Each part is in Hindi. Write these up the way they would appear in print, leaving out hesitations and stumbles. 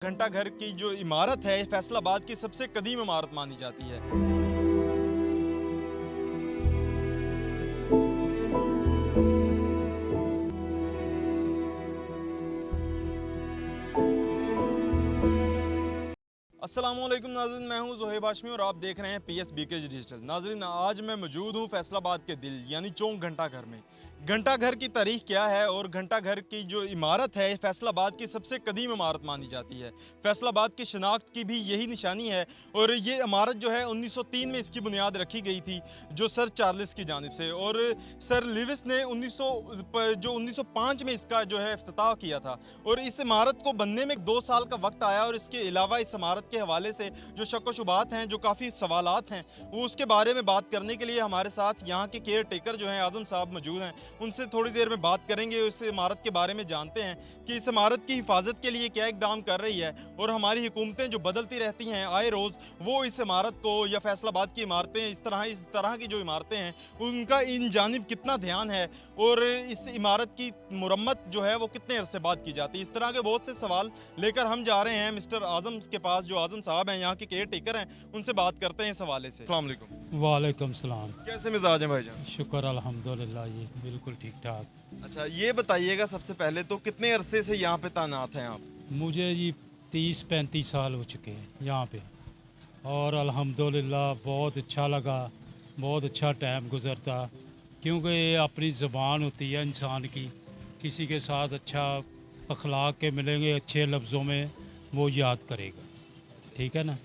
घंटा घर की जो इमारत है फैसलाबाद की सबसे कदीम इमारत मानी जाती है। अस्सलामुअलैकुम नाज़रीन, मैं हूं ज़ोहेब हाशमी और आप देख रहे हैं PSBK डिजिटल। नाज़रीन, आज मैं मौजूद हूं फैसलाबाद के दिल यानी चौक घंटा घर में। घंटा घर की तारीख क्या है और घंटा घर की जो इमारत है फैसलाबाद की सबसे कदीम इमारत मानी जाती है। फैसलाबाद की शनाख्त की भी यही निशानी है और ये इमारत जो है 1903 में इसकी बुनियाद रखी गई थी, जो सर चार्ल्स की जानिब से, और सर लिविस ने 1905 में इसका जो है इफ्तिताह किया था। और इस इमारत को बनने में 2 साल का वक्त आया और इसके अलावा इस इमारत के हवाले से जो शक व शुबात हैं, जो काफ़ी सवालात हैं, वो उसके बारे में बात करने के लिए हमारे साथ यहाँ के केयर टेकर जो हैं आज़म साहब मौजूद हैं। उनसे थोड़ी देर में बात करेंगे, उस इमारत के बारे में जानते हैं कि इस इमारत की हिफाजत के लिए क्या इकदाम कर रही है। और हमारी हुकूमतें जो बदलती रहती हैं आए रोज़, वो इस इमारत को या फैसलाबाद की इमारतें इस तरह की जो इमारतें हैं उनका इन जानिब कितना ध्यान है और इस इमारत की मुरम्मत जो है वो कितने अरसे बाद की जाती है। इस तरह के बहुत से सवाल लेकर हम जा रहे हैं मिस्टर आज़म के पास, जो आज़म साहब हैं यहाँ के केयर टेकर हैं। उनसे बात करते हैं इस हवाले से। अस्सलाम वालेकुम। वालेकुम सलाम। कैसे मिजाज हैं भाईजान? शुक्र अल्हम्दुलिल्लाह, ये बिल्कुल ठीक ठाक। अच्छा, ये बताइएगा सबसे पहले तो कितने अरसे से यहाँ पे तैनात हैं आप? मुझे जी 30-35 साल हो चुके हैं यहाँ पे और अल्हम्दुलिल्लाह बहुत अच्छा लगा, बहुत अच्छा टाइम गुज़रता, क्योंकि ये अपनी ज़बान होती है इंसान की, किसी के साथ अच्छा अखलाक के मिलेंगे, अच्छे लफ्ज़ों में वो याद करेगा, ठीक है ना।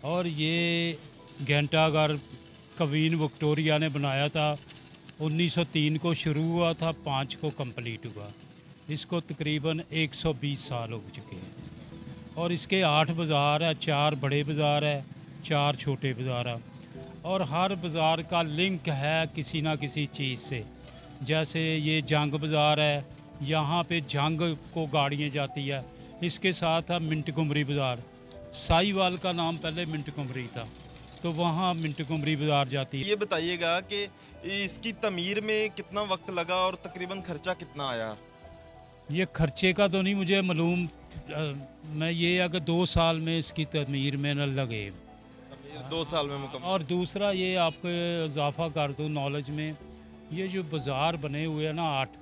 और ये घंटाघर क्वीन विक्टोरिया ने बनाया था, 1903 को शुरू हुआ था, 5 को कंप्लीट हुआ। इसको तकरीबन 120 साल हो चुके हैं और इसके 8 बाज़ार है, 4 बड़े बाज़ार है, 4 छोटे बाज़ार है और हर बाज़ार का लिंक है किसी ना किसी चीज़ से। जैसे ये जंग बाज़ार है, यहाँ पे जंग को गाड़ियाँ जाती है, इसके साथ है मिंट कुमरी बाज़ार। साहिवाल का नाम पहले मिंट कुमरी था, तो वहाँ मिंट कुमरी बाज़ार जाती है। ये बताइएगा कि इसकी तमीर में कितना वक्त लगा और तकरीबन खर्चा कितना आया? ये खर्चे का तो नहीं मुझे मालूम, मैं ये अगर 2 साल में इसकी तमीर में न लगे। तमीर 2 साल में मुकम्मल। और दूसरा ये आपको इजाफ़ा कर दूँ नॉलेज में, ये जो बाज़ार बने हुए हैं ना 8,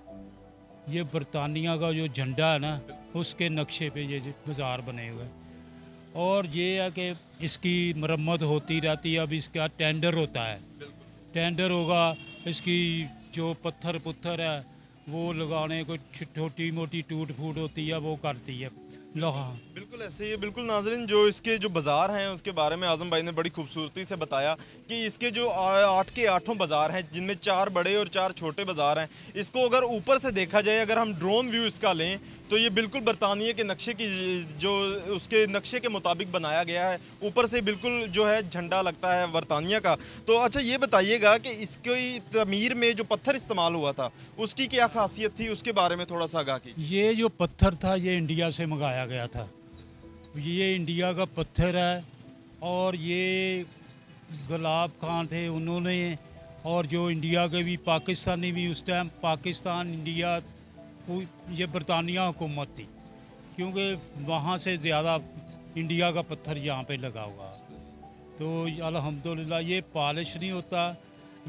ये बरतानिया का जो झंडा है ना उसके नक्शे पे ये बाज़ार बने हुए हैं। और ये है कि इसकी मरम्मत होती रहती है। अब इसका टेंडर होता है, टेंडर होगा, इसकी जो पत्थर पुत्थर है वो लगाने को छोटी मोटी टूट फूट होती है, वो करती है लोहा। बिल्कुल ऐसे ही है। बिल्कुल नाज़रीन, जो इसके जो बाज़ार हैं उसके बारे में आज़म भाई ने बड़ी खूबसूरती से बताया कि इसके जो 8 के 8 बाज़ार हैं, जिनमें 4 बड़े और 4 छोटे बाज़ार हैं, इसको अगर ऊपर से देखा जाए, अगर हम ड्रोन व्यू इसका लें, तो ये बिल्कुल बरतानिया के नक्शे की जो उसके नक्शे के मुताबिक बनाया गया है। ऊपर से बिल्कुल जो है झंडा लगता है बरतानिया का। तो अच्छा, ये बताइएगा कि इसकी तमीर में जो पत्थर इस्तेमाल हुआ था उसकी क्या खासियत थी, उसके बारे में थोड़ा सा आगाह कीजिए। ये जो पत्थर था ये इंडिया से मंगाया गया था, ये इंडिया का पत्थर है। और ये गुलाब खान थे उन्होंने, और जो इंडिया के भी पाकिस्तानी भी, उस टाइम पाकिस्तान इंडिया को ये बरतानिया हुकूमत थी, क्योंकि वहाँ से ज़्यादा इंडिया का पत्थर यहाँ पे लगा हुआ। तो अल्हम्दुलिल्लाह ये पॉलिश नहीं होता,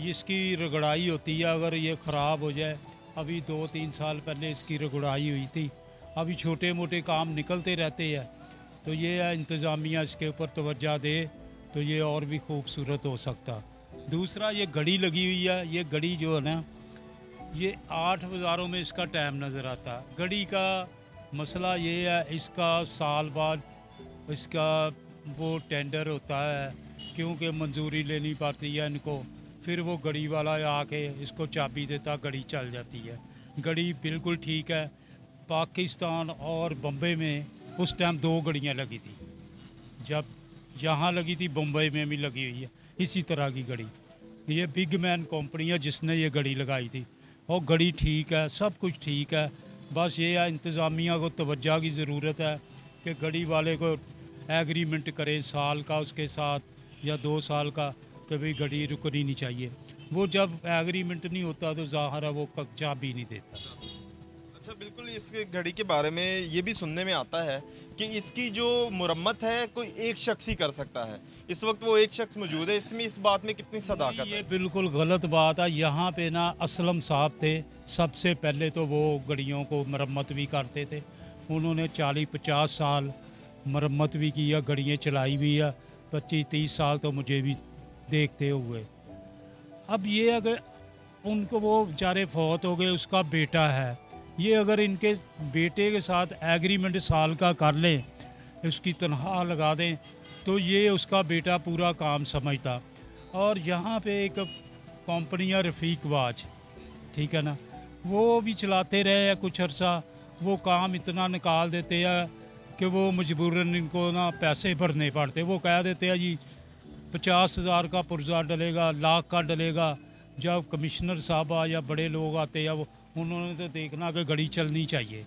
इसकी रगड़ाई होती है। अगर ये ख़राब हो जाए, अभी 2-3 साल पहले इसकी रगड़ाई हुई थी, अभी छोटे मोटे काम निकलते रहते हैं। तो ये है इंतज़ामिया इसके ऊपर तवज्जो दे तो ये और भी खूबसूरत हो सकता। दूसरा ये घड़ी लगी हुई है, ये घड़ी जो है ना, ये 8 बाज़ारों में इसका टाइम नज़र आता। घड़ी का मसला ये है, इसका साल बाद इसका वो टेंडर होता है, क्योंकि मंजूरी लेनी पड़ती है इनको, फिर वो घड़ी वाला आके इसको चाबी देता, घड़ी चल जाती है। घड़ी बिल्कुल ठीक है। पाकिस्तान और बम्बई में उस टाइम 2 घड़ियाँ लगी थी, जब यहाँ लगी थी बम्बई में भी लगी हुई है इसी तरह की घड़ी। ये बिग मैन कंपनी है जिसने ये घड़ी लगाई थी, और घड़ी ठीक है, सब कुछ ठीक है। बस ये है इंतज़ामिया को तवज्जो की ज़रूरत है कि घड़ी वाले को एग्रीमेंट करें साल का उसके साथ या 2 साल का, कि भाई घड़ी रुकनी नहीं चाहिए। वो जब एग्रीमेंट नहीं होता तो ज़ाहिर है वो चाबी नहीं देता। अच्छा, बिल्कुल इस घड़ी के बारे में ये भी सुनने में आता है कि इसकी जो मुरम्मत है कोई एक शख्स ही कर सकता है। इस वक्त वो एक शख्स मौजूद है, इसमें इस बात में कितनी सदाकत ये है? बिल्कुल गलत बात है। यहाँ पे ना असलम साहब थे, सबसे पहले तो वो गाड़ियों को मरम्मत भी करते थे। उन्होंने 40-50 साल मरम्मत भी किया, गाड़ियाँ चलाई भी है, 25-30 साल तो मुझे भी देखते हुए। अब ये अगर उनको वो बेचारे फौत हो गए, उसका बेटा है, ये अगर इनके बेटे के साथ एग्रीमेंट साल का कर लें, उसकी तनख्वाह लगा दें, तो ये उसका बेटा पूरा काम समझता। और यहाँ पे एक कंपनी है रफ़ीक वाच, ठीक है ना, वो भी चलाते रहे हैं कुछ अर्सा। वो काम इतना निकाल देते हैं कि वो मजबूरन इनको ना पैसे भरने पड़ते। वो कह देते हैं जी 50,000 का पुर्जा डलेगा, लाख का डलेगा। जब कमिश्नर साहब या बड़े लोग आते हैं, वो उन्होंने तो देखना कि गाड़ी चलनी चाहिए।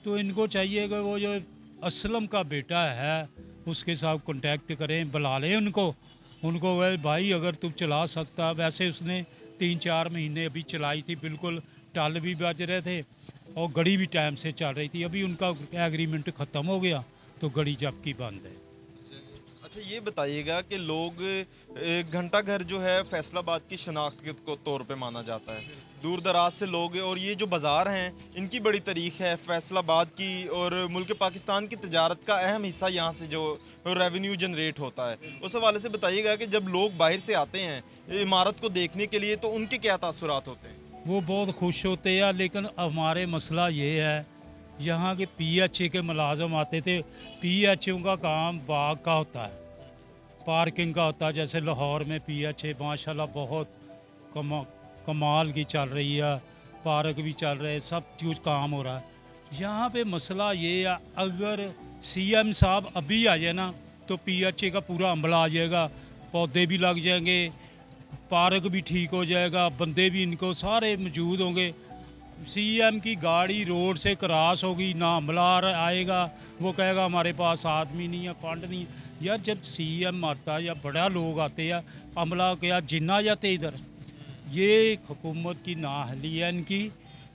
तो इनको चाहिए कि वो जो असलम का बेटा है उसके साथ कांटेक्ट करें, बुला लें उनको वह भाई अगर तुम चला सकता। वैसे उसने 3-4 महीने अभी चलाई थी, बिल्कुल टल भी बज रहे थे और गाड़ी भी टाइम से चल रही थी। अभी उनका एग्रीमेंट ख़त्म हो गया तो गाड़ी जबकि बंद है। अच्छा, ये बताइएगा कि लोग घंटा घर जो है फैसलाबाद की शनाख्त के तौर पे माना जाता है, दूर दराज से लोग, और ये जो बाज़ार हैं इनकी बड़ी तारीख है फैसलाबाद की, और मुल्क पाकिस्तान की तजारत का अहम हिस्सा यहाँ से जो रेवेन्यू जनरेट होता है। उस हवाले से बताइएगा कि जब लोग बाहर से आते हैं इमारत को देखने के लिए तो उनके क्या तासुरात होते हैं? वो बहुत खुश होते हैं, लेकिन हमारे मसला ये है, यहाँ के PHA के मुलाजम आते थे। PHA का काम बाग का होता है, पार्किंग का होता है। जैसे लाहौर में PHA माशाल्लाह बहुत कमाल की चल रही है, पार्क भी चल रहे, सब कुछ काम हो रहा है। यहाँ पे मसला ये है, अगर CM साहब अभी आ जाए ना तो PHA का पूरा अमला आ जाएगा, पौधे भी लग जाएंगे, पार्क भी ठीक हो जाएगा, बंदे भी इनको सारे मौजूद होंगे। CM की गाड़ी रोड से क्रॉस होगी, ना अमला आएगा, वो कहेगा हमारे पास आदमी नहीं है, फंड नहीं है। यार जब CM आता है या बड़ा लोग आते हैं, अमला क्या जिन्ना जाते इधर। ये हुकूमत की नाअहली है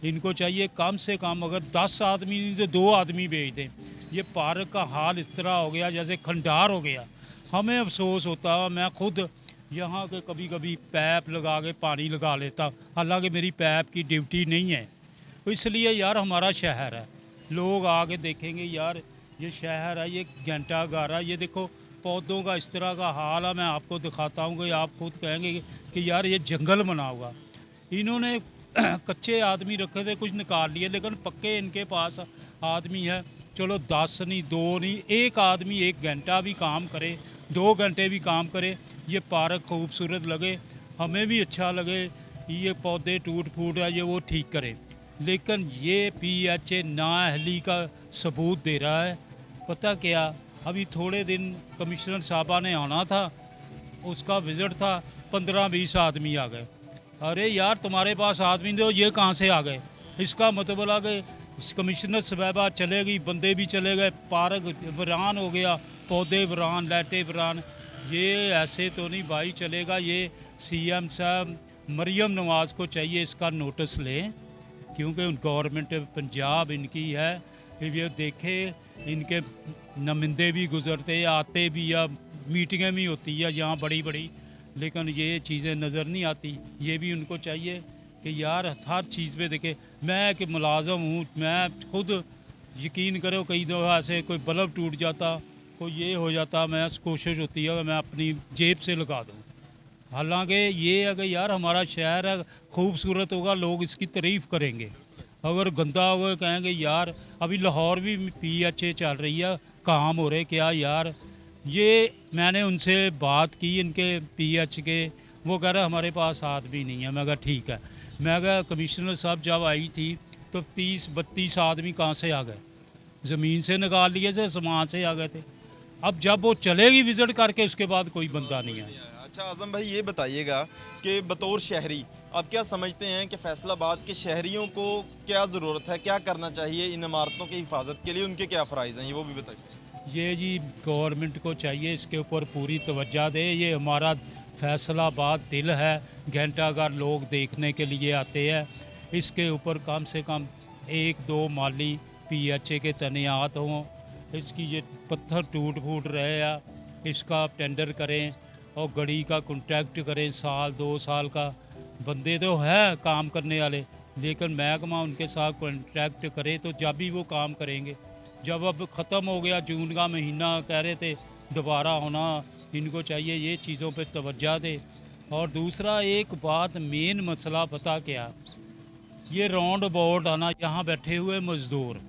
इनको चाहिए कम से कम अगर 10 आदमी नहीं तो 2 आदमी भेज दें। ये पार्क का हाल इस तरह हो गया जैसे खंडार हो गया। हमें अफसोस होता है, मैं खुद यहाँ के कभी कभी पैप लगा के पानी लगा लेता, हालांकि मेरी पैप की ड्यूटी नहीं है। तो इसलिए यार हमारा शहर है, लोग आके देखेंगे यार ये शहर है, ये घंटा घर है, ये देखो पौधों का इस तरह का हाल है। मैं आपको दिखाता हूँ कि आप खुद कहेंगे कि यार ये जंगल बना हुआ। इन्होंने कच्चे आदमी रखे थे, कुछ निकाल लिए, लेकिन पक्के इनके पास आदमी है। चलो 10 नहीं 2 नहीं, एक आदमी 1 घंटा भी काम करे, 2 घंटे भी काम करे, ये पार्क खूबसूरत लगे, हमें भी अच्छा लगे, ये पौधे टूट फूट है ये वो ठीक करे। लेकिन ये PHA नाअहली का सबूत दे रहा है। पता क्या, अभी थोड़े दिन कमिश्नर साहबा ने आना था, उसका विज़िट था, 15-20 आदमी आ गए। अरे यार तुम्हारे पास आदमी दो, ये कहाँ से आ गए? इसका मतलब आ गए कमिश्नर साहबा चले गई, बंदे भी चले गए, पार्क वीरान हो गया, पौधे वीरान, लाइटें वीरान। ये ऐसे तो नहीं भाई चलेगा। ये CM साहब मरियम नवाज़ को चाहिए इसका नोटिस लें, क्योंकि गवर्नमेंट पंजाब इनकी है। ये देखे इनके नुमाइंदे भी गुजरते आते भी, या मीटिंगें भी होती है यहाँ बड़ी बड़ी, लेकिन ये चीज़ें नज़र नहीं आती। ये भी उनको चाहिए कि यार हर चीज़ पे देखे। मैं एक मुलाजम हूँ, मैं खुद यकीन करो कई दफ़ा ऐसे कोई बल्ब टूट जाता, कोई ये हो जाता, मैं कोशिश होती है मैं अपनी जेब से लगा दूँ। हालांकि ये अगर यार हमारा शहर है खूबसूरत होगा, लोग इसकी तारीफ़ करेंगे। अगर गंदा होगा कहेंगे यार। अभी लाहौर भी PHA चल रही है, काम हो रहे क्या यार। ये मैंने उनसे बात की इनके PH के, वो कह रहे हमारे पास आदमी नहीं है। मैं कहा ठीक है। मैं कहा कमिश्नर साहब जब आई थी तो 30-32 आदमी कहाँ से आ गए? ज़मीन से निकाल लिए थे, सामान से आ गए थे। अब जब वो चलेगी विज़िट करके उसके बाद कोई बंदा नहीं है। अच्छा आज़म भाई, ये बताइएगा कि बतौर शहरी आप क्या समझते हैं कि फैसलाबाद के शहरियों को क्या ज़रूरत है, क्या करना चाहिए इन इमारतों की हिफाजत के लिए, उनके क्या फ़राइज़ हैं, ये वो भी बताइए। ये जी गवर्नमेंट को चाहिए इसके ऊपर पूरी तवज्जो दे। ये हमारा फैसलाबाद दिल है, घंटा घर लोग देखने के लिए आते हैं, इसके ऊपर कम से कम एक दो माली PHA के तैनात हों, इसकी ये पत्थर टूट फूट रहे हैं, इसका आप टेंडर करें और गड़ी का कॉन्ट्रैक्ट करें, साल 2 साल का। बंदे तो है काम करने वाले, लेकिन महकमा उनके साथ कॉन्ट्रैक्ट करे तो जब भी वो काम करेंगे। जब अब ख़त्म हो गया, जून का महीना कह रहे थे दोबारा होना, इनको चाहिए ये चीज़ों पे तवज्जो दे। और दूसरा एक बात, मेन मसला पता क्या, ये राउंड अबाउट आना, यहाँ बैठे हुए मज़दूर,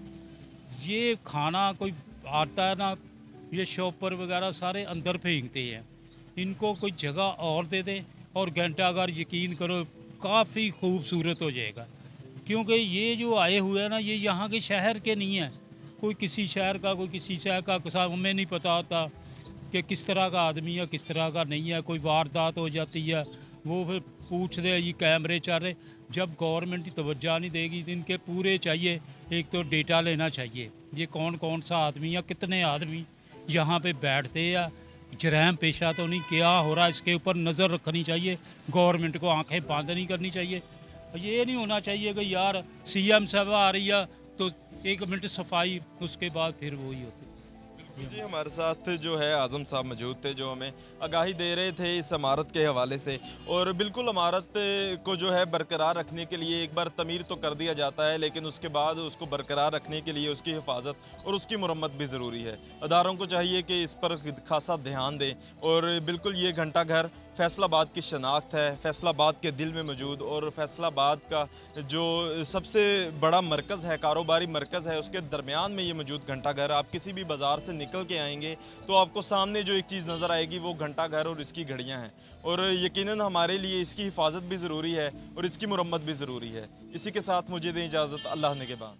ये खाना कोई आता है ना, ये शॉपर वगैरह सारे अंदर फेंकते हैं। इनको कोई जगह और दे दें और घंटाघर यकीन करो काफ़ी खूबसूरत हो जाएगा। क्योंकि ये जो आए हुए हैं ना, ये यहाँ के शहर के नहीं हैं, कोई किसी शहर का, कोई किसी शहर का, हमें नहीं पता होता कि किस तरह का आदमी है किस तरह का नहीं है। कोई वारदात हो जाती है, वो फिर पूछ रहे ये कैमरे चल रहे। जब गवर्नमेंट की तवज्जो नहीं देगी तो इनके पूरे चाहिए, एक तो डेटा लेना चाहिए, ये कौन कौन सा आदमी या कितने आदमी यहाँ पे बैठते हैं, जरैम पेशा तो नहीं, क्या हो रहा है इसके ऊपर नज़र रखनी चाहिए। गवर्नमेंट को आंखें बंद नहीं करनी चाहिए। ये नहीं होना चाहिए कि यार CM साहब आ रही है तो 1 मिनट सफाई, उसके बाद फिर वही होती है। जी, हमारे साथ जो है आज़म साहब मौजूद थे, जो हमें आगाही दे रहे थे इस इमारत के हवाले से। और बिल्कुल इमारत को जो है बरकरार रखने के लिए एक बार तमीर तो कर दिया जाता है, लेकिन उसके बाद उसको बरकरार रखने के लिए उसकी हिफाजत और उसकी मुरम्मत भी ज़रूरी है। अदारों को चाहिए कि इस पर खासा ध्यान दें। और बिल्कुल ये घंटा घर फैसलाबाद की शनाख्त है, फैसलाबाद के दिल में मौजूद, और फैसलाबाद का जो सबसे बड़ा मरकज़ है, कारोबारी मरकज़ है, उसके दरमियान में ये मौजूद घंटा घर। आप किसी भी बाज़ार से निकल के आएंगे तो आपको सामने जो एक चीज़ नज़र आएगी वो घंटा घर और इसकी घड़ियां हैं। और यकीनन हमारे लिए इसकी हिफाजत भी ज़रूरी है और इसकी मुरम्मत भी ज़रूरी है। इसी के साथ मुझे दें इजाज़त, अल्लाह ने के बाद।